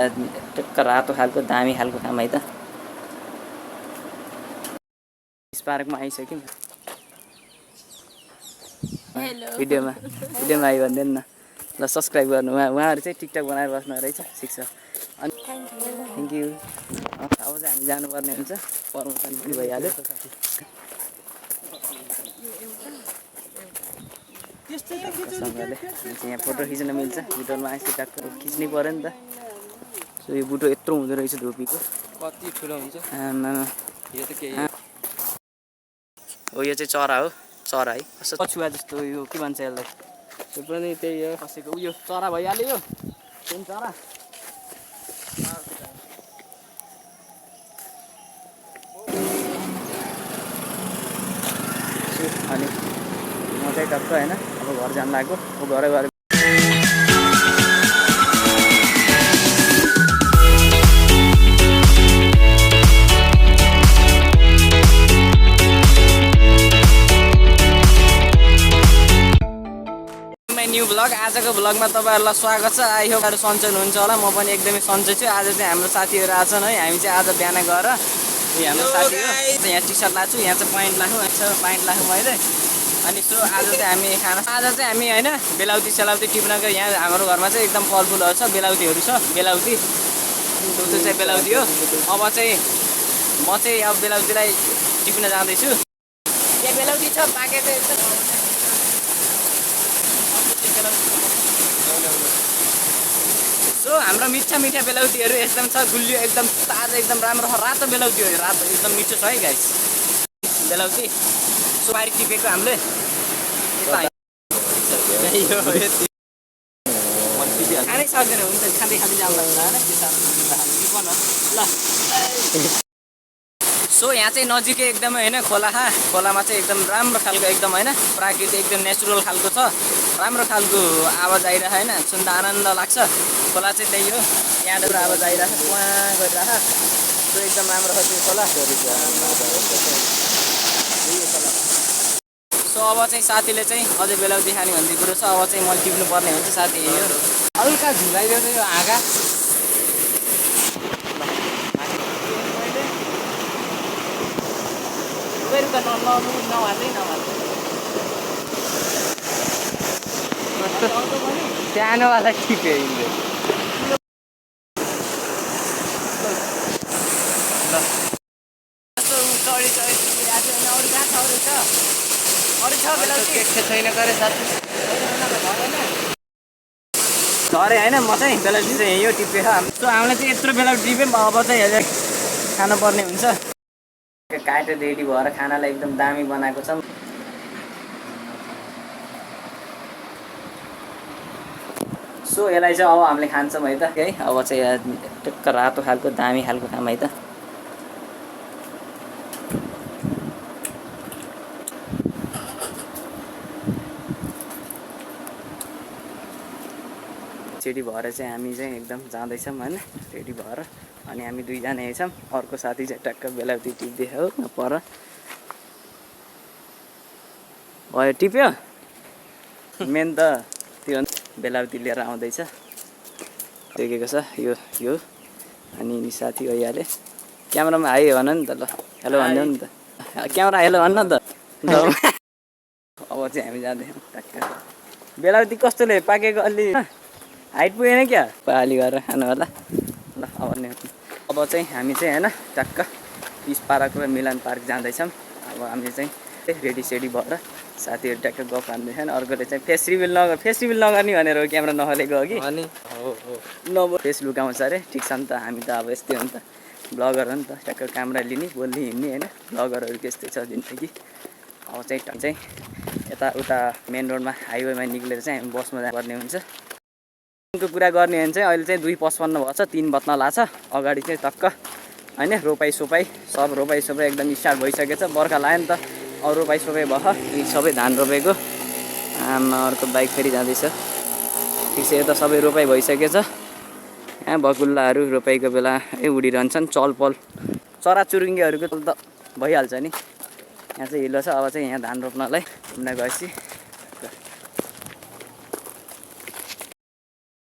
टक्क रातो खालको दामी खालको काम है त। पार्कमा आइसक्यौँ। भिडियोमा आयो भन्दैन न ल सब्सक्राइब गर्नु। उहाँहरू चाहिँ टिकटक बनाएर बस्नु रहेछ सिक्छ। अनि थ्याङ्क यू। अब चाहिँ हामी जानुपर्ने हुन्छ, प्रमोसन पनि भइहाल्यो। यहाँ फोटो खिच्न मिल्छ, बुटोलमा आएपछि टक्क खिच्नै पऱ्यो नि त। सो यो बुटो यत्रो हुँदो रहेछ धोपीको, कति ठुलो हुन्छ यो त केही हो। यो चाहिँ चरा हो, चरा है कस्तो पछुवा जस्तो। यो के भन्छ यसलाई? त्यो पनि त्यही हो, कसैको उयो चरा भइहाल्यो यो सेम चरा। अनि म चाहिँ टक्क होइन अब घर जानु लाग्यो। अब घर गएर न्यू भ्लग। आजको भ्लगमा तपाईँहरूलाई स्वागत छ। आई होप सन्चै हुनुहुन्छ होला। म पनि एकदमै सन्चै छु। आज चाहिँ हाम्रो साथीहरू आछन् है। हामी चाहिँ आज बिहान गएर हाम्रो साथी हो यहाँ टी सर्ट लाएको छु, यहाँ चाहिँ प्यान्ट लाएको, प्यान्ट लाएको मैले। अनि सो आज चाहिँ हामी आज चाहिँ हामी होइन बेलाउती सेलाउती टिप्न गयो। यहाँ हाम्रो घरमा चाहिँ एकदम फलफुलहरू छ, बेलाउतीहरू छ। बेलाउती त्यो चाहिँ बेलाउती हो। अब चाहिँ म चाहिँ अब बेलाउतीलाई टिप्न जाँदैछु। यहाँ बेलाउती छ पाके चाहिँ एकदम सो हाम्रो मिठा मिठा बेलाउतीहरू एकदम छ, गुलियो एकदम ताजा एकदम राम्रो रातो बेलाउती हो। रातो एकदम मिठो छ है गाइस बेलाउती। सो बारी टिपेको हामीले खानै सक्दैन। हुन्छ खाँदै खाँदै जानु लाग्छ ल। सो यहाँ चाहिँ नजिकै एकदमै होइन खोलामा चाहिँ एकदम राम्रो खालको एकदम होइन प्राकृतिक एकदम नेचुरल खालको छ। राम्रो खालको आवाज आइरहेको होइन, सुन्दा आनन्द लाग्छ। खोला चाहिँ त्यही हो, यहाँबाट आवाज आइरहेको उहाँ गरिरहेको। सो एकदम राम्रो छ त्यो खोला। सो अब चाहिँ साथीले चाहिँ अझै बेलाउती खाने भन्ने कुरो छ। अब चाहिँ मैले टिप्नु पर्ने हुन्छ साथी। यो हल्का झुलाइदियो यो हाँगा सानोवाला टिप्यो यिनले। छैन गरे साथी झरे होइन। म चाहिँ बेलाउती चाहिँ यो टिपेर सो हामीलाई चाहिँ यत्रो बेलाउती टिप्यौँ। अब चाहिँ खानुपर्ने हुन्छ। काटेर रेडी भएर खानालाई एकदम दामी बनाएको छ। सो यसलाई चाहिँ अब हामीले खान्छौँ है त। है अब चाहिँ टक्क रातो खालको दामी खालको खाम है त। रेडी भएर चाहिँ हामी चाहिँ एकदम जाँदैछौँ होइन रेडी भएर। अनि हामी दुईजना छौँ, अर्को साथी चाहिँ टक्क बेलाउती टिप्दै हो पर भयो टिप्यो। मेन त त्यो बेलाउती लिएर आउँदैछ, देखेको छ यो। अनि साथी गइहाले क्यामेरामा हाई भन नि त। ल हेलो भन्नु नि त, क्यामेरा हेलो भन्न त। अब चाहिँ हामी जाँदैछौँ टक्क। बेलाउती कस्तोले पाकेको अलि हाइट पुगेन क्या, पाली गरेर खानु होला। ल अब चाहिँ हामी चाहिँ होइन टक्क पिस पार्क र मिलन पार्क जाँदैछौँ। अब हामी चाहिँ रेडी सेडी भएर साथीहरू ट्याक्क गफ हान्दैछन्। अर्कोले चाहिँ फेस रिभिल नगर्ने भनेर हो क्यामेरा नखलेको अघि अनि नभए फेस लुकाउँछ अरे। ठिक छ नि त, हामी त अब यस्तै हो नि त, ब्लगर हो नि त। ट्याक्क क्यामेरा लिने बोल्ने हिँड्ने होइन, ब्लगरहरू त्यस्तै छ जिन्दगी। अब चाहिँ यताउता मेन रोडमा हाइवेमा निक्लेर चाहिँ हामी बसमा जानुपर्ने हुन्छ। को कुरा गर्ने हो भने चाहिँ अहिले चाहिँ 2:55 भएको छ, 3 बज्न लाग्छ। अगाडि चाहिँ टक्क होइन रोपाई सोपाई एकदम स्टार्ट भइसकेछ। बर्खा लाग्यो नि त, अब रोपाई सोपाई भयो। यी सबै धान रोपेको। आमा अर्को बाइक फेरि जाँदैछ। ठिक छ, यता सबै रोपाई भइसकेछ। यहाँ बकुल्लाहरू रोपाइको बेला उडिरहन्छन्। चलपल चराचुरुङ्गीहरूको त भइहाल्छ नि। यहाँ चाहिँ हिलो छ। अब चाहिँ यहाँ धान रोप्नलाई घुम्न गएपछि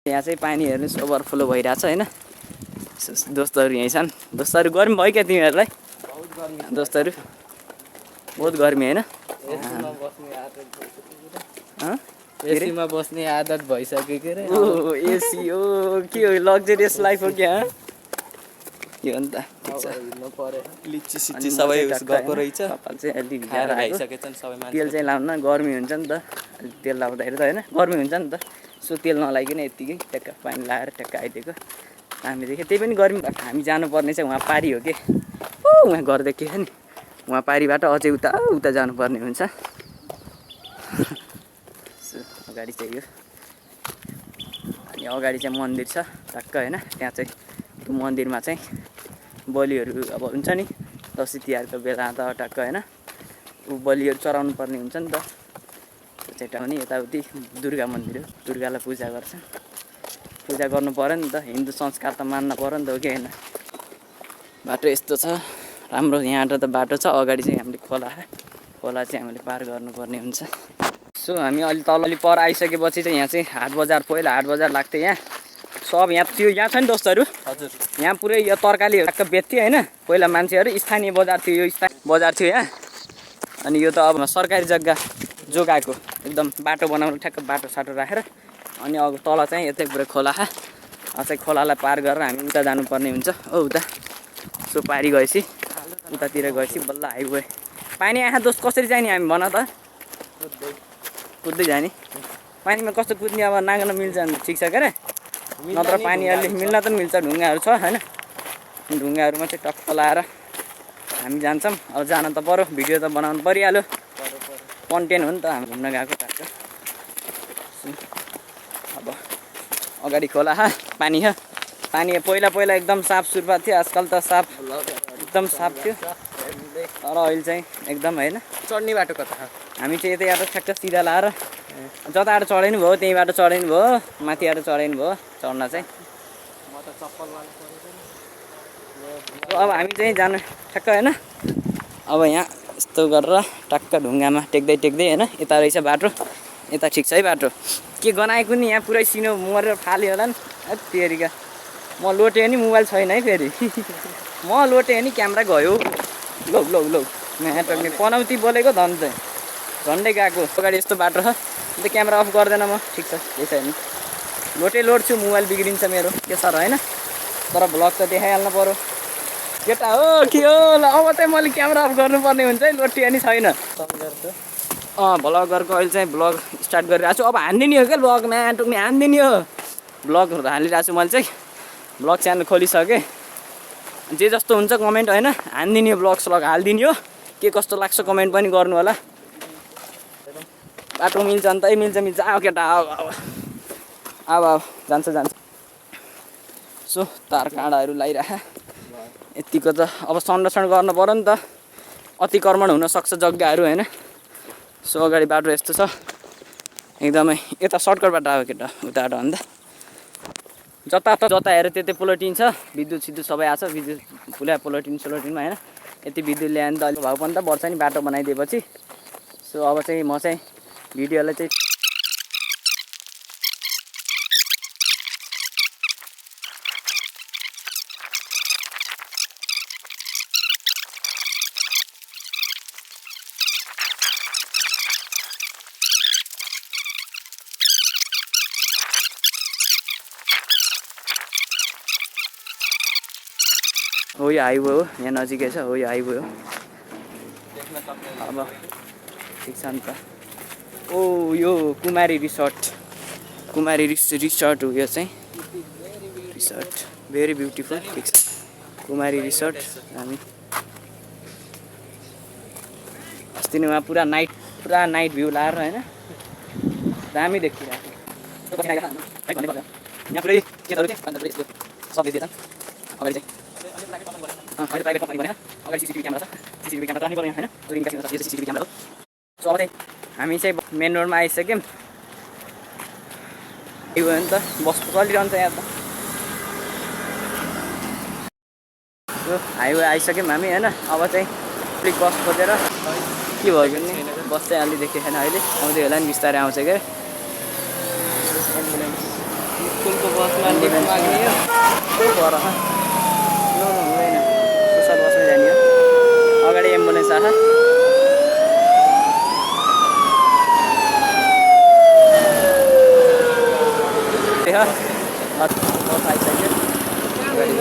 यहाँ चाहिँ पानी हेर्नुहोस् ओभरफ्लो भइरहेछ हैन। दोस्तहरू यहीँ छन् दोस्तहरू गर्मी भयो क्या तिमीहरूलाई बहुत गर्मी दोस्तहरू बहुत गर्मी होइन एसीमा बस्ने आदत अँ? एसीमा बस्ने आदत भइसक्यो के रे ओ एसी हो के हो लग्जरियस लाइफ हो क्या के हो नि त ठिक छ हिँड्नु पर्यो लिची अनि सिची म सबै चाहिँ उस टक्क गएको होइन, रहेछ कपाल चाहिँ अलि खाएर भिजाएर आएको। आइसकेछन् सबै तेल मान्छे चाहिँ लाउन गर्मी हुन्छ नि त अलिक तेल लाउँदाखेरि त होइन गर्मी हुन्छ नि त सो तेल नलाइकन यत्तिकै ट्याक्क पानी लाएर ट्याक्क आइदिएको हामीदेखि त्यही पनि गर्मी हामी जानुपर्ने चाहिँ उहाँ पारी हो कि उहाँ घर देखेको नि उहाँ पारीबाट अझै उता उता जानुपर्ने हुन्छ सो अगाडि चाहिँ यो अनि अगाडि चाहिँ मन्दिर छ टक्क होइन त्यहाँ चाहिँ त्यो मन्दिरमा चाहिँ बलिहरू अब हुन्छ नि दसैँ तिहारको बेला त टक्क होइन ऊ बलिहरू चढाउनु पर्ने हुन्छ नि त त्यो चाहिँ टाउने यताउति दुर्गा मन्दिर हो दुर्गालाई पूजा गर्छ पूजा गर्नु पऱ्यो नि त हिन्दू संस्कार त मान्न पऱ्यो नि त हो कि होइन बाटो यस्तो छ राम्रो यहाँबाट त बाटो छ अगाडि चाहिँ हामीले खोला चाहिँ हामीले पार गर्नुपर्ने हुन्छ सो हामी अलि तल अलि पर आइसकेपछि चाहिँ यहाँ चाहिँ हाट बजार पहिला हाट बजार लाग्थ्यो यहाँ सब यहाँ थियो यहाँ छ नि दोस्तहरू हजुर यहाँ पुरै यो तरकारीहरू टक्क बेच्थ्यो होइन पहिला मान्छेहरू स्थानीय बजार थियो यो स्थानीय बजार थियो यहाँ अनि यो त अब सरकारी जग्गा जोगाएको एकदम बाटो बनाउनु ठ्याक्क बाटो साटो राखेर अनि अब तल चाहिँ यतै पुरै खोला चाहिँ खोलालाई पार गरेर हामी उता जानुपर्ने हुन्छ उता सो पारी गएपछि उतातिर गएपछि बल्ल हाइवे पानी आँखा दोस्त कसरी जाने हामी भन त कुद्दै जाने पानीमा कस्तो कुद्ने अब नाङ्ग्न मिल्छ भने ठिक छ के अरे नत्र पानी अलि मिल्न त मिल्छ ढुङ्गाहरू छ होइन ढुङ्गाहरूमा चाहिँ टक्क लाएर हामी जान्छौँ अब जान त पऱ्यो भिडियो त बनाउनु परिहाल्यो कन्टेन्ट हो नि त हामी घुम्न गएको टक्क अब अगाडि खोला पानी पानी पहिला एकदम साफ सुरुवात थियो आजकल त साफ एकदम साफ थियो तर अहिले चाहिँ एकदम होइन चढ्ने बाटो कता हामी चाहिँ यतैबाट ठ्याक्क सिधा लाएर जताबाट चढाइनु भयो त्यहीँबाट चढाइनु भयो माथिबाट चढाइनु भयो चढ्न चाहिँ म त चप्पल लानु अब हामी चाहिँ जानु ठ्याक्क होइन अब यहाँ यस्तो गरेर टक्क ढुङ्गामा टेक्दै होइन यता रहेछ बाटो यता ठिक छ है बाटो के गनाएको नि यहाँ पुरै सिनो मरेर फाल्यो होला नि तेरिका म लोटेँ नि मोबाइल छैन है फेरि म लोटेँ नि क्यामेरा गयो लौ यहाँ टक्ने पनौती बोलेको धन चाहिँ झन्डै गएको अगाडि यस्तो बाटो छ अन्त क्यामेरा अफ गर्दैन म ठिक छ केही छैन लोड्छु मोबाइल बिग्रिन्छ मेरो के सर होइन तर भ्लग त देखाइहाल्नु पऱ्यो केटा हो के हो ल अब चाहिँ मैले क्यामेरा अफ गर्नुपर्ने हुन्छ है लोटिया नि छैन भ्लगरको अहिले चाहिँ भ्लग स्टार्ट गरिरहेको छु अब हानिदिने हो क्या भ्लगमा टुक्ने हानिदिने हो भ्लगहरू हालिरहेको छु मैले चाहिँ भ्लग च्यानल खोलिसकेँ जे जस्तो हुन्छ कमेन्ट होइन हानिदिने हो भ्लग स्लग हालिदिने हो के कस्तो लाग्छ कमेन्ट पनि गर्नु होला बाटो मिल्छ अन्त मिल्छ आऊ केटा अब जान्छ सो तार काँडाहरू लगाइराख यतिको त अब संरक्षण गर्नु पऱ्यो नि त अतिक्रमण हुनसक्छ जग्गाहरू होइन सो अगाडि बाटो यस्तो छ एकदमै यता सर्टकट बाटो आयो केटा उताबाट भन्दा जता हेऱ्यो त्यतै पोलोटिन छ विद्युत सिद्युत सबै आएको छ विद्युत पोलोटिनमा होइन यति विद्युत ल्यायो भने त अलिक भाउ पनि त बढ्छ नि बाटो बनाइदिएपछि सो अब चाहिँ म चाहिँ भिडियोलाई चाहिँ हो यो हाइवे हो यहाँ नजिकै छ हो यो हाइवे हो अब ठिक छ नि त ओ यो कुमारी रिसोर्ट हो यो चाहिँ रिसोर्ट भेरी ब्युटिफुल ठिक छ कुमारी रिसोर्ट हामी अस्ति नै पुरा नाइट भ्यू लाएर होइन दामी देखिरहेको यहाँ पुरै सब देखिन्छ अगाडि चाहिँ अहिले प्राइभेट कम्पनी भनेर अगाडि सिसिटिभी क्यामेरा छ सिसिटिभी क्यामेरा राख्नै पर्यो होइन जो निकासी हुन्छ यो सिसिटिभी क्यामेरा हो सो अब चाहिँ हामी चाहिँ मेन रोडमा आइसक्यौँ यो हो नि त बस चलिरहन्छ यहाँ त यो हाइवे आइसक्यौँ हामी होइन अब चाहिँ अलिक बस खोजेर के भयो भने बस चाहिँ अलि देखेको छैन अहिले आउँदै होला नि बिस्तारै आउँछ क्या स्कुलको बसमा लिफ्ट माग्ने हो पर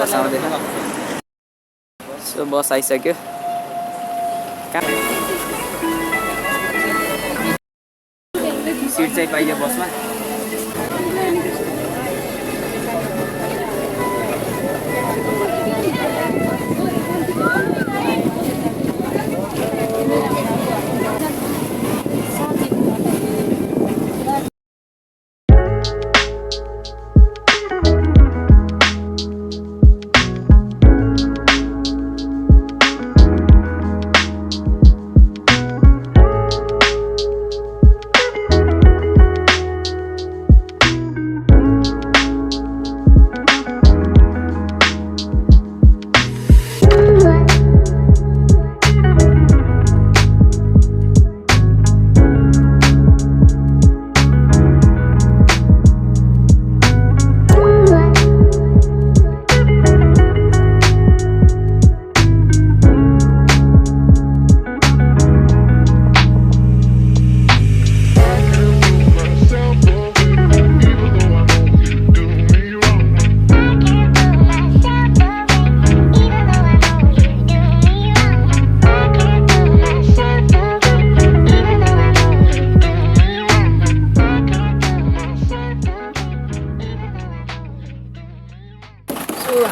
बस आउँदैन सो बस आइसक्यो सिट चाहिँ पाइयो बसमा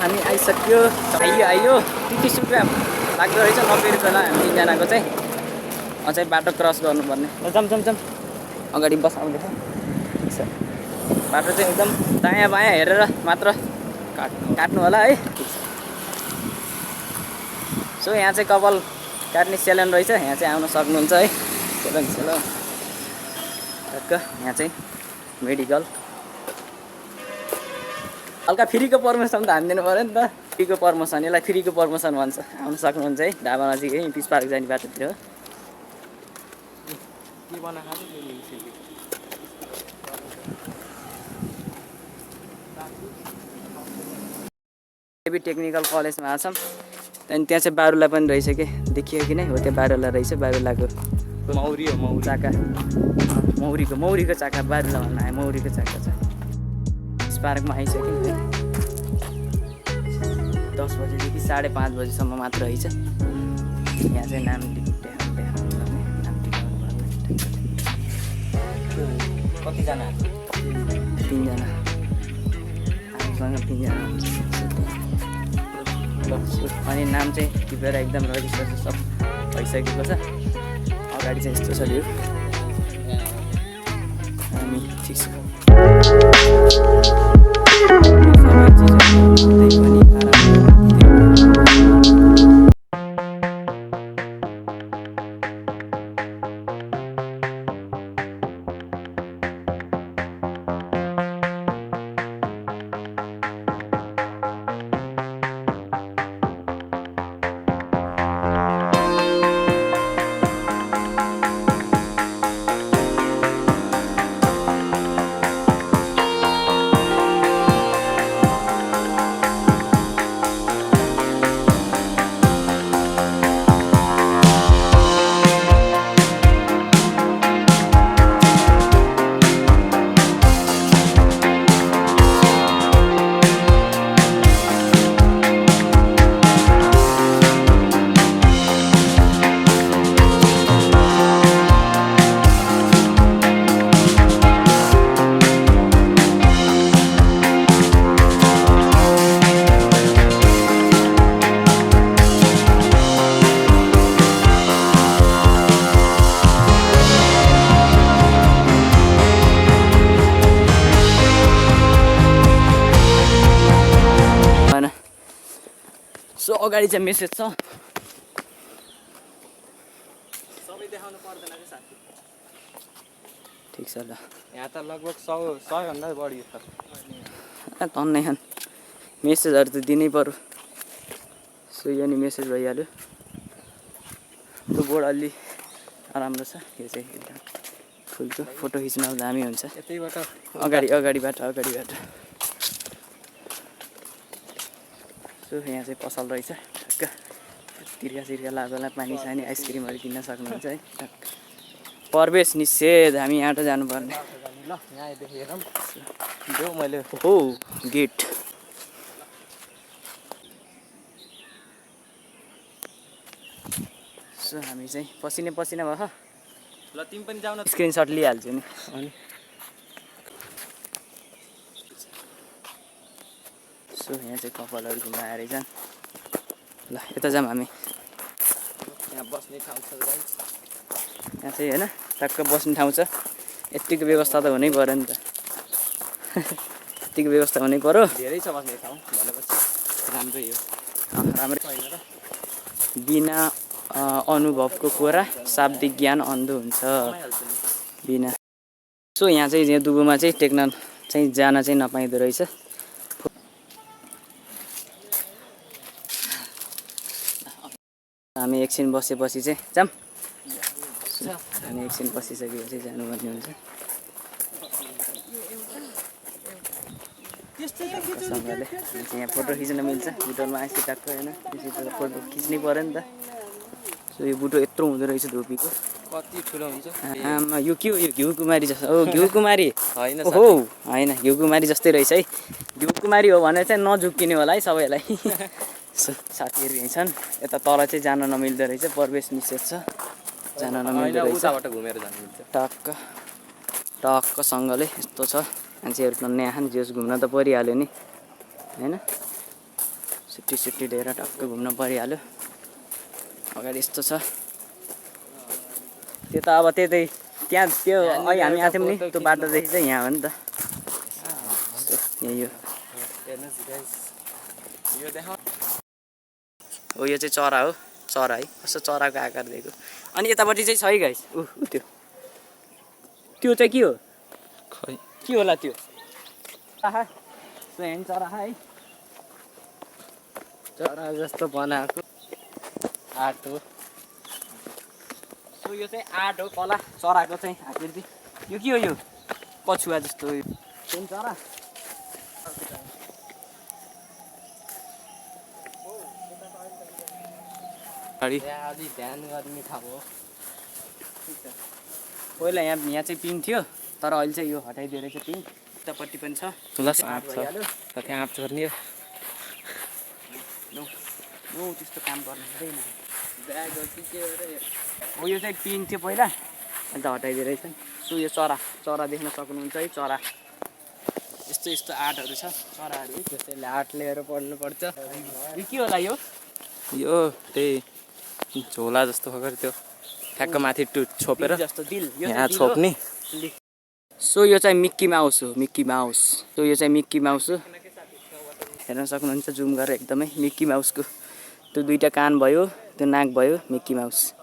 हामी आइसक्यो आइयो 30 रुपियाँ लाग्दो रहेछ 90 रुपियाँलाई हामी तिनजनाको चाहिँ अझै बाटो क्रस गर्नुपर्ने जम अगाडि बस आउँदैछ बाटो चाहिँ एकदम दायाँ बायाँ हेरेर मात्र काट्नु होला है सो यहाँ चाहिँ कपाल काट्ने सेलन रहेछ यहाँ चाहिँ आउन सक्नुहुन्छ है सेलन टक्क यहाँ चाहिँ मेडिकल हल्का फ्रीको पर्मिसन त हानिदिनु पऱ्यो नि त फ्रीको पर्मिसन यसलाई फ्रीको पर्मिसन भन्छ आउनु सक्नुहुन्छ है ढाबा नजिकै पिस पार्क जाने बाटोतिर हो टेक्निकल कलेजमा आछौँ त्यहाँदेखि त्यहाँ चाहिँ बारुला पनि रहेछ कि देखियो कि नै हो त्यो बारुला रहेछ बारुलाको मौरी हो मौरी चाका मौरीको चाका बारुला भन्नु आयो मौरीको चाका छ पार्कमा आइसक्यो 10 बजेदेखि 5:30 बजीसम्म मात्र रहेछ यहाँ चाहिँ नाम कतिजना 3जना हामीसँग 3जना अनि नाम चाहिँ टिपेर एकदम रजिस्टर सब भइसकेको छ अगाडि चाहिँ यस्तो छ यो हामी ठिक छ सो अगाडि चाहिँ मेसेज छ सबै देखाउनु पर्दैन के साथी ठिक छ ल यहाँ त लगभग 100 भन्दा बढी छ तन्नै खान मेसेजहरू त दिनै पर्यो सो यो नि मेसेज भइहाल्यो त्यो बोर्ड अलि राम्रो छ यो चाहिँ एकदम फुलको फोटो खिच्न दामी हुन्छ यतैबाट अगाडिबाट सो यहाँ चाहिँ पसल रहेछ ठक्क तिर्खा लाग्दोलाई पानी सानी आइसक्रिमहरू किन्न सक्नुहुन्छ है ठक्क प्रवेश निषेध हामी यहाँबाट जानुपर्ने ल यहाँ देखेर जो मैले हो गेट सो हामी चाहिँ पसिना भयो ल तिमी पनि जाऊ न स्क्रिनसट लिइहाल्छु नि अनि सो यहाँ चाहिँ कपालहरू घुमाएर जान् ल यता जाऊँ हामी यहाँ बस्ने ठाउँ छ गाइस यहाँ चाहिँ होइन टक्क बस्ने ठाउँ छ यतिको व्यवस्था त हुनै पऱ्यो नि त यतिको व्यवस्था हुनै पऱ्यो धेरै छ बस्ने ठाउँ भनेपछि राम्रै हो राम्रै होइन र बिना अनुभवको कुरा शाब्दिक ज्ञान अन्धो हुन्छ कमाइहाल्छ नि बिना सो यहाँ चाहिँ यहाँ दुबोमा चाहिँ टेक्न चाहिँ जान चाहिँ नपाइँदो रहेछ हामी एकछिन बसेपछि चाहिँ जाऊँ हामी एकछिन बसिसकेपछि जानुपर्ने हुन्छ सँगले यहाँ फोटो खिच्न मिल्छ बुटोलमा आएपछि टक्क होइन त्यसपछि फोटो खिच्नै पऱ्यो नि त सो यो बुटो यत्रो हुँदो रहेछ धोपीको कति ठुलो हुन्छ आमा यो के हो यो घिउ कुमारी जस्तो ओ घिउ कुमारी होइन हो होइन घिउ कुमारी जस्तै रहेछ है घिउ कुमारी हो भने चाहिँ नझुक्किने होला है सबैलाई सो साथीहरू यहीँ छन् यता तल चाहिँ जान नमिल्दो रहेछ प्रवेश निषेध छ जान नमिल्दो रहेछ उताबाट घुमेर जानु मिल्छ टक्कसँगले यस्तो छ मान्छेहरू त नयाँ जोस घुम्न त परिहाल्यो नि होइन सुट्टी लिएर टक्क घुम्न परिहाल्यो अगाडि यस्तो छ त्यो त अब त्यही त्यहाँ त्यो अहिले हामी आएको थियौँ नि त्यो बाटोदेखि चाहिँ यहाँ हो नि त यही हो हो यो चाहिँ चरा हो चरा है कस्तो चराको आकार दिएको अनि यतापट्टि चाहिँ छ है गाइस त्यो चाहिँ के हो खै के होला त्यो चरा है चरा जस्तो बनाएको आर्ट हो सो यो चाहिँ आर्ट हो कला चराको चाहिँ आकृति यो के हो यो कछुवा जस्तो सेम चरा अलि ध्यान गर्ने ठाउँ हो पहिला यहाँ चाहिँ पिङ थियो तर अहिले चाहिँ यो हटाइदियो रहेछ पिङ उतापट्टि पनि छ ल आँप छ त त्यहाँ आँप छोड्ने नो त्यस्तो काम गर्नु हुँदैन हो यो चाहिँ पिङ थियो पहिला अन्त हटाइदियो रहेछ सो यो चरा देख्न सक्नुहुन्छ है चरा यस्तो आर्टहरू छ चराहरू है त्यसैले आर्ट लिएर पढ्नुपर्छ यो के होला यो त्यही झोला जस्तो खबर त्यो ठ्याक्क माथि छोपेर जस्तो दिल यहाँ छोप्ने सो यो चाहिँ मिक्की माउस हो मिक्की माउस सो यो चाहिँ मिक्की माउस हो हेर्न सक्नुहुन्छ जुम गरेर एकदमै मिक्की माउसको त्यो दुईटा कान भयो त्यो नाक भयो मिक्की माउस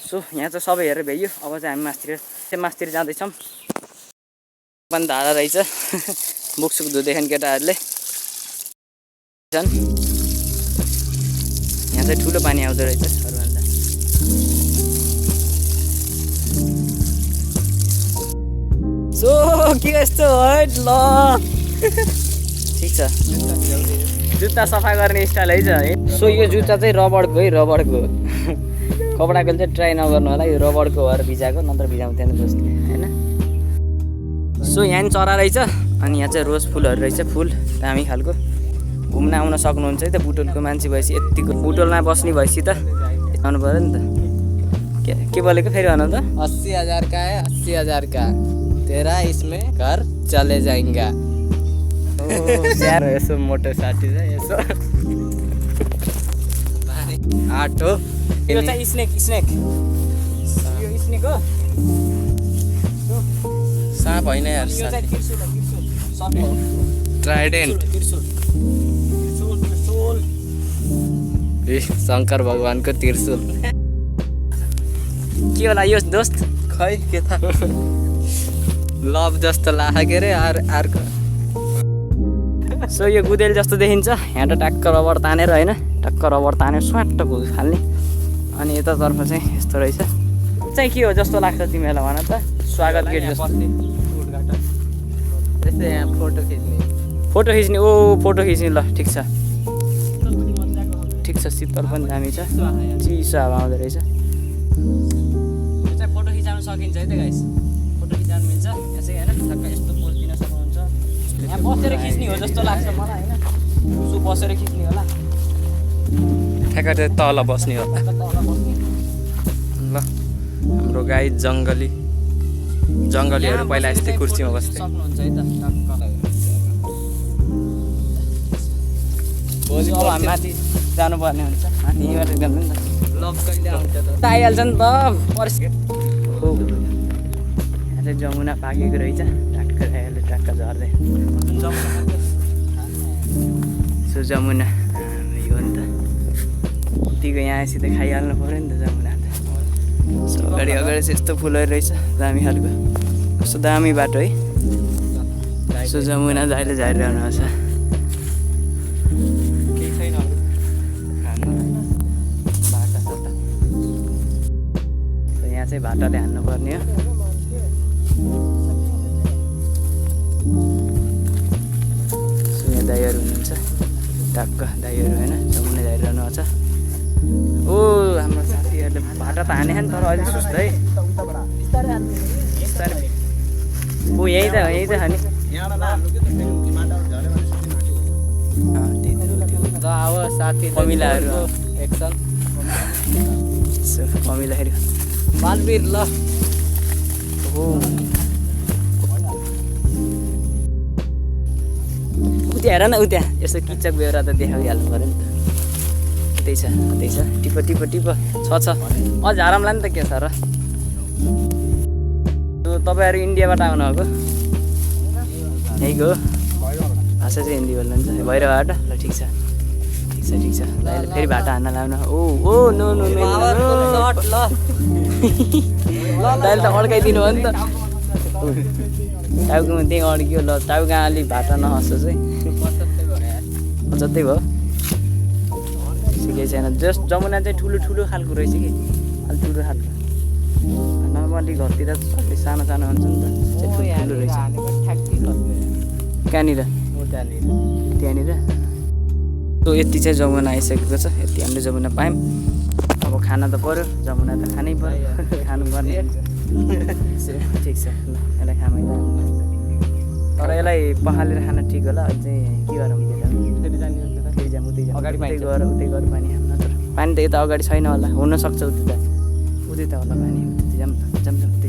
सो यहाँ चाहिँ सबै हेरेर भ्याइयो अब चाहिँ हामी मासतिर जाँदैछौँ पनि धारा रहेछ बुकसुक धुँदैछन् केटाहरूले यहाँ चाहिँ ठुलो पानी आउँदो रहेछ अरूभन्दा सो के यस्तो है ल ठिक छ जुत्ता सफा गर्ने स्टाइल है छ सो यो जुत्ता चाहिँ रबरको है रबरको कपडाको चाहिँ ट्राई नगर्नु होला यो रबरको भएर भिजाएको नत्र भिजाउँदैन जसले होइन सो यहाँ पनि चरा रहेछ अनि यहाँ चाहिँ रोज फुलहरू रहेछ फुल दामी खालको घुम्न आउन सक्नुहुन्छ है त बुटोलको मान्छे भएपछि यत्तिको बुटोलमा बस्ने भएपछि त आउनु पऱ्यो नि त के बोलेको फेरि भन त 80,000 का है 80,000 का तेरा इसमें घर चले जाएगा यसो मोटो साथी छ यसो आर्ट हो यो चाहिँ स्नेक यो स्नेक हो साँप होइन यार यो चाहिँ त्रिशूल ट्राइडेन्ट शङ्कर भगवानको त्रिशूल के होला यो दोस्त खै के थाहा लभ जस्तो लाग्यो अरे अर्को सो यो गुदेल जस्तो देखिन्छ यहाँ त टक्क रबर तानेर होइन टक्क रबर तानेर स्वाट्ट फाल्ने अनि यतातर्फ चाहिँ यस्तो रहेछ चाहिँ के हो जस्तो लाग्छ तिमीहरूलाई भन त स्वागत गेट जस्तो त्यस्तै यहाँ फोटो खिच्ने फोटो खिच्ने ल ठिक छ शीतल पनि दामी छ चिसो हावा आउँदो रहेछ यो चाहिँ फोटो खिचाउन सकिन्छ है त गाइस फोटो खिचाउनु मिल्छ यहाँ चाहिँ होइन ठक्क यस्तो पोज दिन सक्नुहुन्छ यहाँ बसेर खिच्ने हो जस्तो लाग्छ मलाई होइन उसो बसेर खिच्ने होला ठ्याक्क चाहिँ तल बस्ने होला। ल हाम्रो गाई जङ्गलीहरू पहिला यस्तै कुर्सीमा बस्थे। सक्नुहुन्छ है त भोलि अब हामी माथि जानुपर्ने हुन्छ। माथि यहीँबाट जानु नि त। लक कहिले आउँछ त? आइहाल्छ नि त यहाँ चाहिँ जमुना पाकेको रहेछ। ट्याक्क आइहाल्यो ट्याक्क झर्दै सो जमुना यो नि त उतिको यहाँ यसित खाइहाल्नु पऱ्यो नि त जमुना त। सो अगाडि चाहिँ यस्तो फुलहरू रहेछ दामी खालको। कस्तो दामी बाटो है। सो जमुना दाइले झारिरहनु छ। केही छैन यहाँ चाहिँ भाटाले हान्नुपर्ने हो। सो यहाँ दाइहरू हुनुहुन्छ टक्क दाइहरू होइन जमुना झारिरहनु छ। ओ हाम्रो साथीहरूले भाटा त हाने नि तर अहिले सुस्त है। ओ यही त खाने ल अब साथी कमिलाहरू एक्सन सो कमिलाहरू बालवीर ल हो उता हेर न उता यसो किचक बेहोरा त देखाइहाल्नु पऱ्यो नि त। उतै छ टिप छ अझ आरामलाई नि त के छ र। तपाईँहरू इन्डियाबाट आउनुभएको यहीँको भाषा चाहिँ हिन्दी बोल्नुहुन्छ भैरवबाट। ल ठिक छ दाइले फेरि भाटा हान्न लाउनु। ओ नो दाइले त अड्काइदिनु हो नि त। टाउकोमा त्यहीँ अड्कियो। ल टाउको अलिक भाटा नहसोस् है। जस्तै भयो केही छैन। जस्ट जमुना चाहिँ ठुलो खालको रहेछ कि अलिक ठुलो खालको। नर्मली घरतिर अलि सानो हुन्छ नि त ठुलो रहेछ। कहाँनिर त्यहाँनिर सो यति चाहिँ जमुना आइसकेको छ। यति हामीले जमुना पायौँ। अब खाना त पऱ्यो जमुना त खानै पऱ्यो खानुपर्ने ठिक छ। ल यसलाई खामै तर यसलाई पखालेर खान ठिक होला। अहिले चाहिँ के गरौँ फेरि जाम उतै गएर पानी नत्र पानी त यता अगाडि छैन होला हुनसक्छ उतै त होला पानी जाम उतै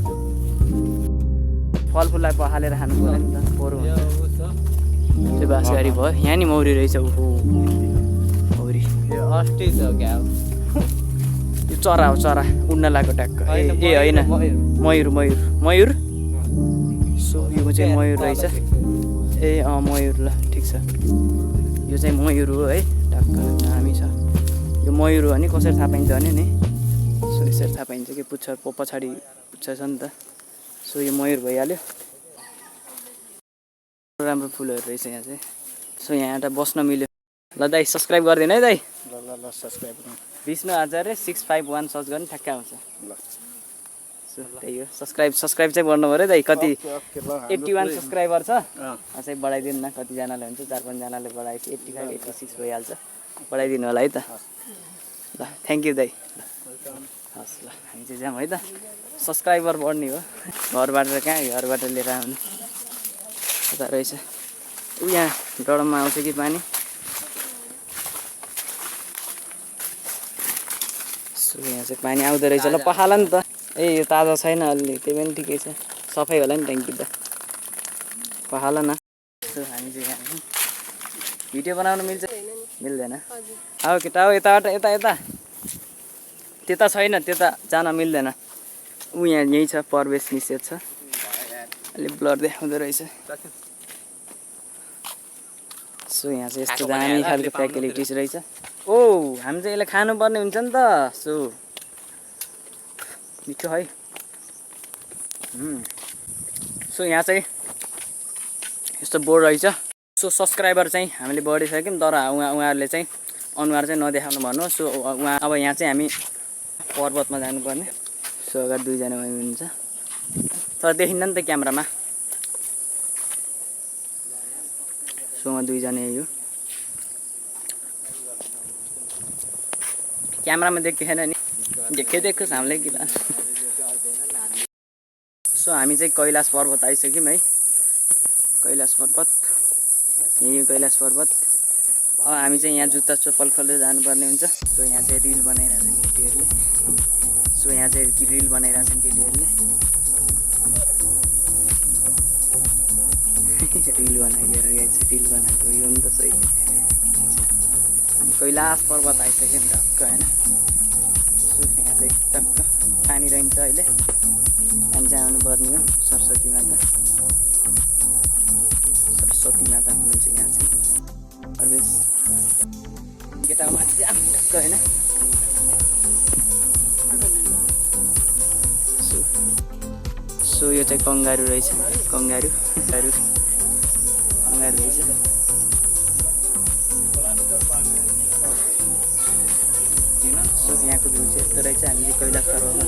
फलफुललाई पखालेर खानु पऱ्यो नि त पोहोर हुन्छ। त्यो बाँसबारी भयो यहाँ नि मौरी रहेछ। ओहो मौरी अस्ति छ क्या त्यो चरा हो चरा उड्न लाग्यो ट्याक्क। ए होइन मयूर सो यो चाहिँ मयूर रहेछ। ए मयूर ल ठिक छ यो चाहिँ मयूर हो है ट्याक्क दामी छ। यो मयूर हो भने कसरी थाहा पाइन्छ भने नि सो यसरी थाहा पाइन्छ कि पछाडि पुच्छ छ नि त। सो यो मयूर भइहाल्यो। राम्रो फुलहरू रहेछ यहाँ चाहिँ। सो यहाँ एउटा बस्न मिल्यो। ल दाइ सब्सक्राइब गरिदिनु है दाइ। ल सब्सक्राइब विष्णु आचार्य 651 सर्च गर्ने ठ्याक्क आउँछ। ल सो त्यही हो सब्सक्राइब चाहिँ गर्नु पऱ्यो दाइ। कति 81 सब्सक्राइबर छ चाहिँ बढाइदिनु न। कतिजनाले हुन्छ 4-5जनाले बढाएपछि 85 86 भइहाल्छ। बढाइदिनु होला है त। ल थ्याङ्क यू दाइ। हस् ल हामी चाहिँ जाऊँ है त। सब्सक्राइबर बढ्ने हो घरबाट घरबाट लिएर आउनु यता रहेछ। ऊ यहाँ डरममा आउँछ कि पानी। सो यहाँ चाहिँ पानी आउँदो रहेछ। ल पखाला नि त। ए यो ताजा छैन अलि त्यही पनि ठिकै छ सफै होला नि ट्याङ्की त पखाला न। सो हामी चाहिँ यहाँ भिडियो बनाउनु मिल्दैन। अब केटा हो यताबाट यता त्यता छैन त्यता जान मिल्दैन। ऊ यहाँ यहीँ छ प्रवेश निषेध छ। अलिक ब्लर देखाउँदो रहेछ। सो यहाँ चाहिँ यस्तो दामी खालको फ्यासिलिटिज रहेछ। ओ हामी चाहिँ यसलाई खानुपर्ने हुन्छ नि त। सो मिठो है। सो यहाँ चाहिँ यस्तो बोर्ड रहेछ। सो सब्सक्राइबर चाहिँ हामीले बढिसक्यौँ तर उहाँहरूले चाहिँ अनुहार चाहिँ नदेखाउनु भन्नु। सो उहाँ अब यहाँ चाहिँ हामी पर्वतमा जानुपर्ने। सो अगाडि 2जना हुनुहुन्छ तर देखिन्न नि त क्यामेरामा। सो उहाँ 2जना यही हो क्यामेरामा देख्दैन नि देखोस् हामीलाई कि। सो हामी चाहिँ कैलाश पर्वत आइसक्यौँ है। कैलाश पर्वत यही कैलाश पर्वत हामी चाहिँ यहाँ जुत्ता चप्पल खोलेर जानुपर्ने हुन्छ। सो यहाँ चाहिँ रिल बनाइरहेछन् केटीहरूले। सो यहाँ चाहिँ रिल बनाइरहेछन् केटीहरूले। रिल बनाइदिएर रिल बनाएको यो नि त सही। कैलाश पर्वत आइसक्यो नि टक्क होइन। सो यहाँ चाहिँ टक्क पानी रहन्छ अहिले। हामी चाहिँ आउनुपर्ने हो सरस्वती माता। सरस्वती माता हुनुहुन्छ यहाँ चाहिँ। अर्वेस केटाको माथि चाहिँ आउनु टक्क होइन। सो यो चाहिँ कङ्गारू रहेछ। कङ्गारू रहेछ। सो यहाँको भ्यू चाहिँ यस्तो रहेछ। हामी चाहिँ कैलाश पर्वतमा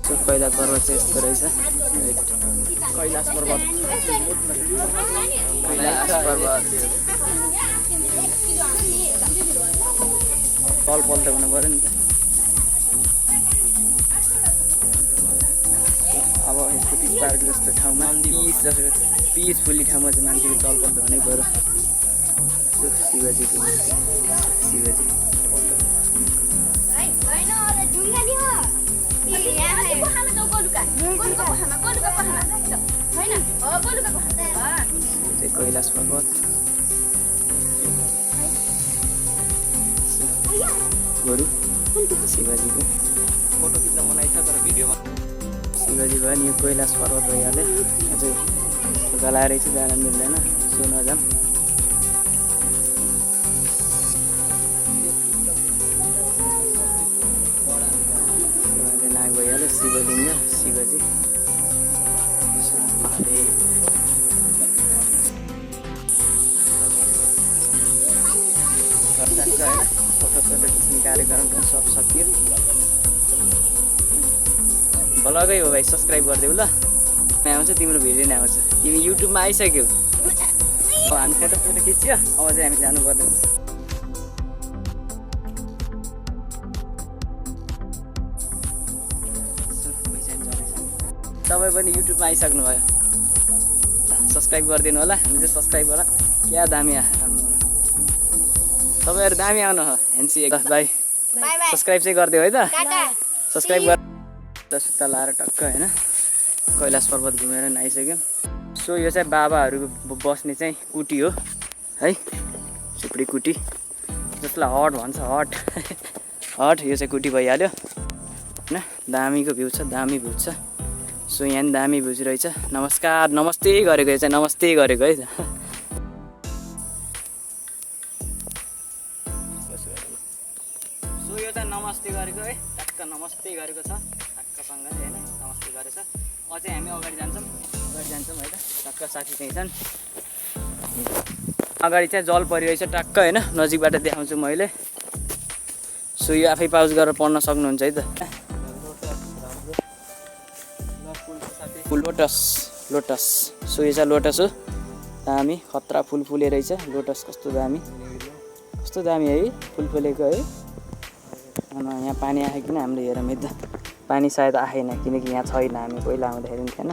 सो कैलाश पर्वत चाहिँ यस्तो रहेछ। कैलाश पर्वत तल पल्ट हुनु पऱ्यो नि त। अब यस्तो पिस पार्क जस्तो ठाउँमा पिसफुल्ली ठाउँमा चाहिँ मान्छेको तल पल्ट हुनै पऱ्यो। शिवजीको मूर्ति शिवजी कैलाश पर्वत गोरु शिवजीको फोटो खिच्न मनाइछ तर भिडियोमा शिवजी भयो नि। यो कैलाश पर्वत भइहाल्यो। अझै गलाएरै चाहिँ जान मिल्दैन। सो नजाम। नाग भइहाल्यो। शिवलिङ्ग शिवजी महादेव। होइन फोटोसोटो खिच्ने कार्यक्रम पनि सब सकियो। भलगै हो भाइ सब्सक्राइब गरिदेऊ ल। आउँछ तिम्रो भिडियो नै आउँछ। तिमी युट्युबमा आइसक्यौ। हामी फोटोसोटो खिच्यो। अब चाहिँ हामी जानुपर्ने हुन्छ। तपाईँ पनि युट्युबमा आइसक्नु भयो। सब्सक्राइब गरिदिनु होला। हामी चाहिँ सब्सक्राइब होला। क्या दामी तपाईँहरू दामी आउनु हो। हेन्सी बाई सब्सक्राइब चाहिँ गरिदियो है त। सब्सक्राइब गर सुत्ता लाएर टक्क होइन कैलाश पर्वत घुमेर आइसक्यो। सो यो चाहिँ बाबाहरूको बस्ने चाहिँ कुटी हो है। झुपडी कुटी जसलाई हट भन्छ। हट यो चाहिँ कुटी भइहाल्यो होइन। दामीको भ्यू छ। दामी भ्यू छ। सो यहाँ पनि दामी भ्यू रहेछ। नमस्कार नमस्ते गरेको। यो चाहिँ नमस्ते गरेको है। सो यो चाहिँ नमस्ते गरेको है। टक्क नमस्ते गरेको छ। टक्कसँगले होइन नमस्ते गरेछ। अझै हामी अगाडि जान्छौँ है त। टक्क साथी चाहिँ छन्। अगाडि चाहिँ जल परिरहेछ टक्क होइन। नजिकबाट देखाउँछु मैले। सो यो आफै पाउज गरेर पढ्न सक्नुहुन्छ है त। लोटस सो यो चाहिँ लोटस हो। दामी खतरा फुल फुले रहेछ। लोटस कस्तो दामी है फुल फुलेको है। यहाँ पानी आयो किन हाम्रो हेरौँ है त। पानी सायद आएन किनकि यहाँ छैन। हामी पहिला आउँदाखेरि पनि थिएन।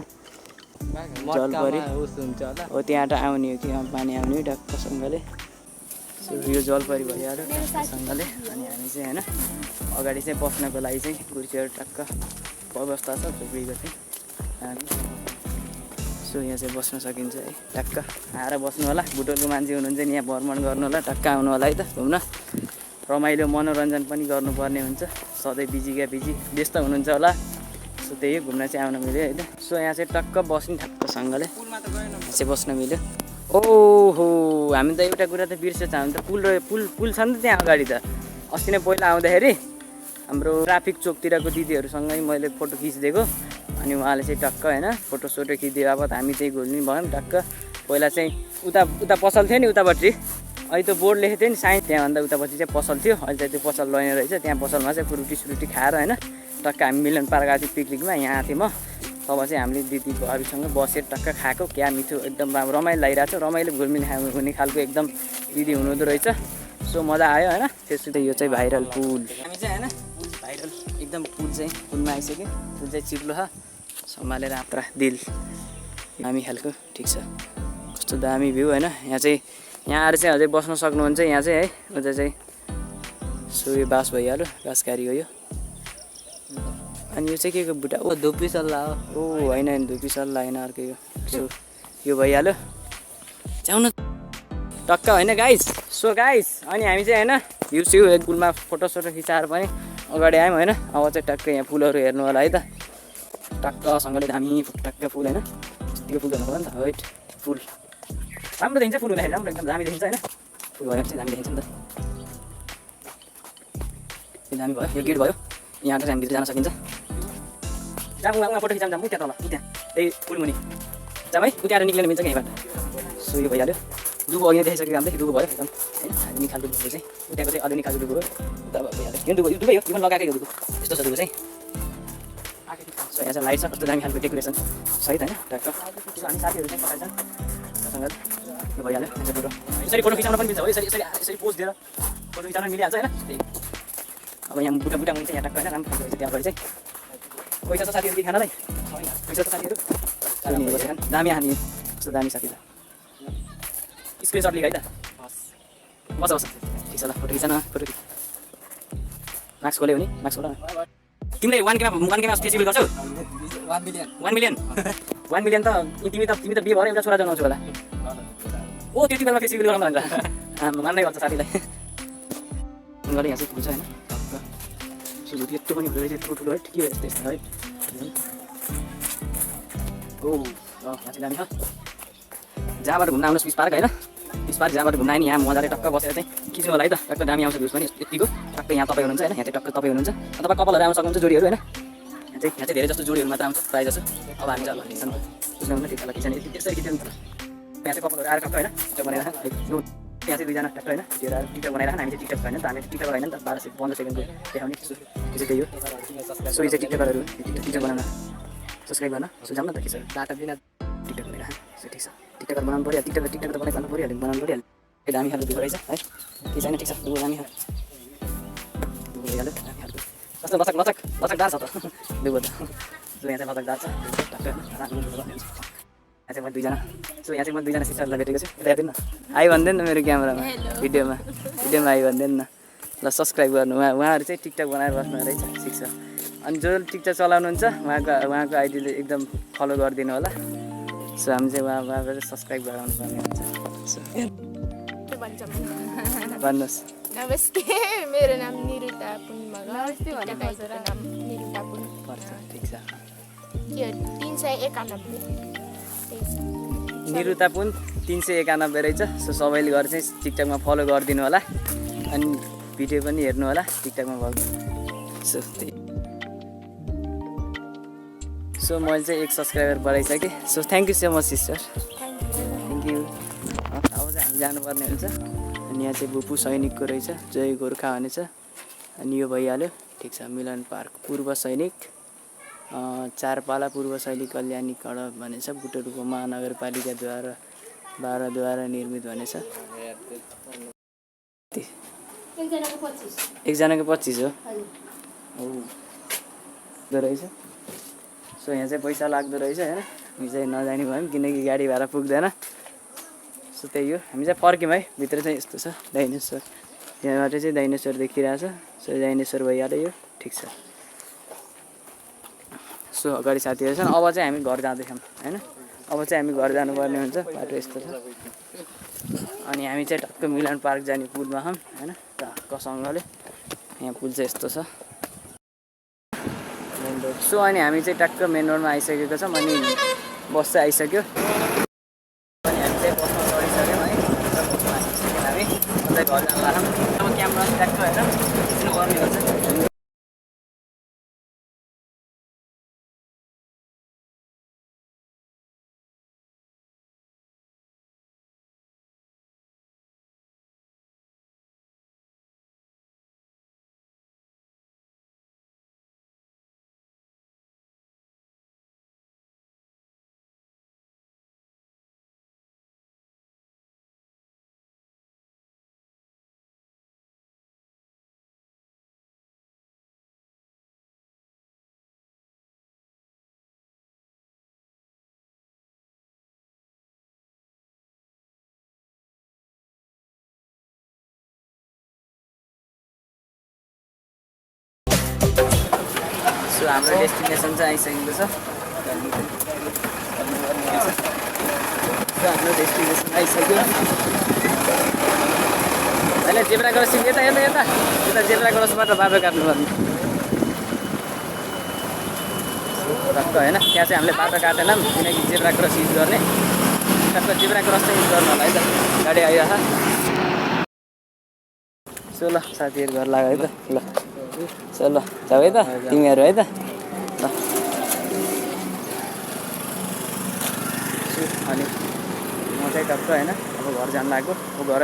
जलपरी हो त्यहाँबाट आउने हो कि पानी आउने हो टक्कसँगले। सो यो जलपरी भइहाल्यो टक्कसँगले। अनि हामी चाहिँ होइन अगाडि चाहिँ बस्नको लागि चाहिँ कुर्सीहरू टक्क व्यवस्था छ झुपडीको चाहिँ। सो यहाँ चाहिँ बस्न सकिन्छ है। टक्क आएर बस्नु होला। बुटोलको मान्छे हुनुहुन्छ नि यहाँ भ्रमण गर्नु होला। टक्क आउनु होला है त घुम्न। रमाइलो मनोरञ्जन पनि गर्नुपर्ने हुन्छ। सधैँ बिजी व्यस्त हुनुहुन्छ होला। सो त्यही घुम्न चाहिँ आउन मिल्यो होइन। सो यहाँ चाहिँ टक्क बस्ने ठक्कसँगले चाहिँ बस्न मिल्यो। ओहो हामी त एउटा कुरा त बिर्सेछ। हामी त पुल छ नि त त्यहाँ अगाडि त। अस्ति नै पहिला आउँदाखेरि हाम्रो ट्राफिक चोकतिरको दिदीहरूसँगै मैले फोटो खिचिदिएको। अनि उहाँले चाहिँ टक्क होइन फोटोसोटो खिचिदियो। अब हामी चाहिँ घुल्ने भयौँ टक्क। पहिला चाहिँ उता पसल थियो नि उतापट्टि। अहिले त बोर्ड लेखेको थियो नि साइन्स। त्यहाँभन्दा उतापट्टि चाहिँ पसल थियो। अहिले चाहिँ त्यो पसल लैने रहेछ। त्यहाँ पसलमा चाहिँ फ्रुटी खाएर होइन टक्क हामी मिलन पार्क आएको थियो पिकनिकमा। यहाँ थिएँ म। तब चाहिँ हामीले दिदी भाइसँग बसेर टक्क खाएको। क्या मिठो एकदम रमाइलो लागिरहेको छ। रमाइलो घुलमिल हुने खालको एकदम दिदी हुनुहुँदो रहेछ। सो मजा आयो होइन। त्यसपछि यो चाहिँ भाइरल पुल। हामी चाहिँ होइन भाइरल एकदम पुल चाहिँ पुलमा आइसक्यो। पुल चाहिँ चिप्लो छ। सम्हालेर आफ्रा दिल हामी खालको ठिक छ। कस्तो दामी भ्यू होइन। यहाँ चाहिँ यहाँ आएर चाहिँ अझै बस्न सक्नुहुन्छ यहाँ चाहिँ है। उता चाहिँ सो यो बास भइहाल्यो, बाँसकारी हो यो। अनि यो चाहिँ के को बुट्टा? ओ धुप्पी सल्लाह हो। ओ होइन धुप्पी सल्लाह होइन अर्को यो। सो यो भइहाल्यो, जाउँ न टक्क होइन गाइस। सो गाइस अनि हामी चाहिँ होइन भ्यू स्यु पुलमा फोटोसोटो खिचाएर पनि अगाडि आयौँ होइन। अब चाहिँ टक्क यहाँ फुलहरू हेर्नु होला है त, टक्कसँगले दामी टक्क फुल होइन। यतिको फुल हेर्नु होला नि त। वेट फुल राम्रो देखिन्छ, फुल हुँदाखेरि राम्रो एकदम दामी देखिन्छ होइन। फुल भयो चाहिँ दामी देखिन्छ नि त। यो दामी भयो, यो गेट भयो, यहाँ चाहिँ हामी भित्र जान सकिन्छ। जाउँ उहाँ फोटो खिचाउँ, जाउँ त्यहाँ तल, त्यहाँ त्यही फुल मुनि जाउँ है। उति आएर निक्लिनु मिल्छ कि यहीँबाट। सो यो भइहाल्यो, दुबो अघि देखाइसक्यो हामीले, दुबो भयो एकदम होइन। आधुनिक खालको दुबो चाहिँ उताको चाहिँ आधुनिक खालको दुबो हो। उता भइहाल्यो, यो दुबो, यो दुबै हो, यो पनि लगाएकै हो दुबो, यस्तो छ दुबो चाहिँ। सो यहाँ चाहिँ लाइट छ, कस्तो दामी खालको डेकोरेसन सहित होइन टक्क। सो हामी साथीहरू चाहिँ पठाइछन् सँग यो भइहाल्यो। फोटो यसरी फोटो खिचाउन पनि मिल्छ हो, यसरी यसरी यसरी पोज दिएर फोटो खिचाउन मिलिहाल्छ होइन। त्यही अब यहाँ बुटा बुटा मुनि चाहिँ यहाँ टक्क होइन राम्रो खालको त्यहाँ अगाडि चाहिँ। पैसा छ साथीहरू कि खानालाई? पैसा छ साथीहरू? दामी हानी, कस्तो दामी साथी त। स्क्रिनसट लिएको है त, बस बस ठिक छ ल। फोटो खिचा न, फोटो मार्क्स खोल्यो भने मार्क्स खोल न। तिमीले 1K फेसिबल गर्छौ? 1 मिलियन 1 मिलियन त तिमी त बिहे भएर एउटा छोरा जन्माउँछौ होला। ओ त्यति बेला फेसिबल गरौँ भन्छ। मान्दै गर्छ साथीलाई। उनीहरूले यहाँ चाहिँ पुग्छ होइन टक्क। सुझुती यत्रो पनि हुँदो रहेछ, यत्रो ठुलो है, के हो यस्तो यस्तो है। ओ यहाँ चाहिँ दामी छ। जहाँबाट घुम्न आउनुहोस् पिस पार्क होइन। पिस पार्क जहाँबाट घुम्न आयो नि यहाँ मजाले टक्क बसेर चाहिँ खिच्नु होला है त। टक्क दामी आउँछ भ्युज पनि यतिको। टक्क यहाँ तपाईँ हुनुहुन्छ होइन, यहाँ चाहिँ टक्क तपाईँ हुनुहुन्छ अथवा कपालहरू आउन सक्नुहुन्छ, जोडीहरू होइन। यहाँ चाहिँ धेरै जस्तो जोडीहरू मात्र आउँछ प्रायः जस्तो। अब हामी चाहिँ खिच्नु बुझ्नु ठिक छ खिच्ने त्यसरी खिच्नु। यहाँ चाहिँ कपालहरू आएर टक्क होइन टिकटक बनाएर यहाँ चाहिँ दुईजना टक्क होइन भिडियोहरू आएर टिकटक बनाएर हामी चाहिँ टिकटक होइन त, हामी टिकटक होइन नि त। 15 सेकेन्डको देखाउने त्यो चाहिँ त्यही हो। सो यो चाहिँ टिकटकरहरू टिकटक बनाउन सब्सक्राइब गर्न। सो जाऊँ न त के छ डाटा बिना टिकटक बनाएर। सो ठिक छ, टिकटकर बनाउनु पऱ्यो, टिकटक त बनाउनु पऱ्यो, बनाउनु पऱ्यो। त्यो दामी खालको दुबो रहेछ है, के छैन ठिक छ। दुबो दामी खालको दुबो भइहाल्यो, दामी खालको कस्तो लचकदार छ त दुबो त। सो यहाँ चाहिँ लचकदार छ टक्क राम्रो दुबो भन्ने। यहाँ चाहिँ म दुईजना सिस्टरलाई भेटेको छु। यता हेर्नु न, आइ भनिदिनु न मेरो क्यामेरामा भिडियोमा आइ भनिदिनु न ल। सब्सक्राइब गर्नु, उहाँहरू चाहिँ टिकटक बनाएर बस्नु रहेछ, ठिक छ। अनि जो टिकटक चलाउनुहुन्छ उहाँको आइडीले एकदम फलो गरिदिनु होला। सो हामी चाहिँ उहाँको चाहिँ सब्सक्राइब गराउनु पर्ने हुन्छ। भन्नुहोस्। नमस्ते, मेरो नाम निरुता पुन मगर। नाम निरुता पुन पर्छ, ठिक छ। 391 निरुता पुन 391 रहेछ। सो सबैले गरेर चाहिँ टिकटकमा फलो गरिदिनु होला अनि भिडियो पनि हेर्नु होला टिकटकमा भएको। सो त्यही। सो मैले चाहिँ 1 सब्सक्राइबर बढाइसकेँ। So thank you so much sister, thank you. अब चाहिँ हामी जानुपर्ने हुन्छ। अनि यहाँ चाहिँ बुपु सैनिकको रहेछ, जय गोर्खा भनेछ। अनि यो भइहाल्यो, ठिक छ। मिलन पार्क पूर्व सैनिक 4 पाला पूर्व सैनिक कल्याणी कडप भनेछ। बुटोलको महानगरपालिकाद्वारा 12द्वारा निर्मित भनेछ। एकजनाको 25 हो रहेछ। सो यहाँ चाहिँ पैसा लाग्दो रहेछ होइन। हामी चाहिँ नजाने भयौँ किनकि गाडी भाडा पुग्दैन। सो त्यही हो, हामी चाहिँ फर्क्यौँ है। भित्र चाहिँ यस्तो छ डाइनोसर, यहाँबाट चाहिँ डाइनोसर देखिरहेछ। सो डाइनोसर भइहाल्यो यो, ठिक छ। सो अगाडि साथीहरू छन्। अब चाहिँ हामी घर जाँदैछौँ होइन। अब चाहिँ हामी घर जानुपर्ने हुन्छ, बाटो यस्तो छ। अनि हामी चाहिँ टक्क मिलन पार्क जाने पुलमा छौँ होइन, टक्कसँगले। यहाँ पुल चाहिँ यस्तो छ मेन रोड। सो अनि हामी चाहिँ टक्क मेन रोडमा आइसकेको छौँ। अनि बस चाहिँ आइसक्यो। अनि हामी चाहिँ बसमा चढिसक्यौँ है। बसमा आइसक्यौँ हामी, अझै घर जान लाग्छौँ। अब क्यामेरा ट्याक्क होइन खिच्नु पर्ने हुन्छ। हाम्रो डेस्टिनेसन चाहिँ आइसकेको छ हाम्रो डेस्टिनेसन आइसक्यो अहिले जेब्रा क्रसिङ यता यता यता यता जेब्रा क्रसबाट बाटो काट्नुपर्ने टक्क होइन त्यहाँ चाहिँ हामीले बाटो काटेनौँ किनकि जेब्रा क्रस युज गर्ने टक्क जेब्रा क्रस चाहिँ युज गर्नु होला है त गाडी आइरहेको सो ल साथीहरू घर लाग्यो है त ल चलो जाऊ है त तिमीहरू है त ल अनि म चाहिँ टक्क होइन अब घर जानु लाग्यो अब घर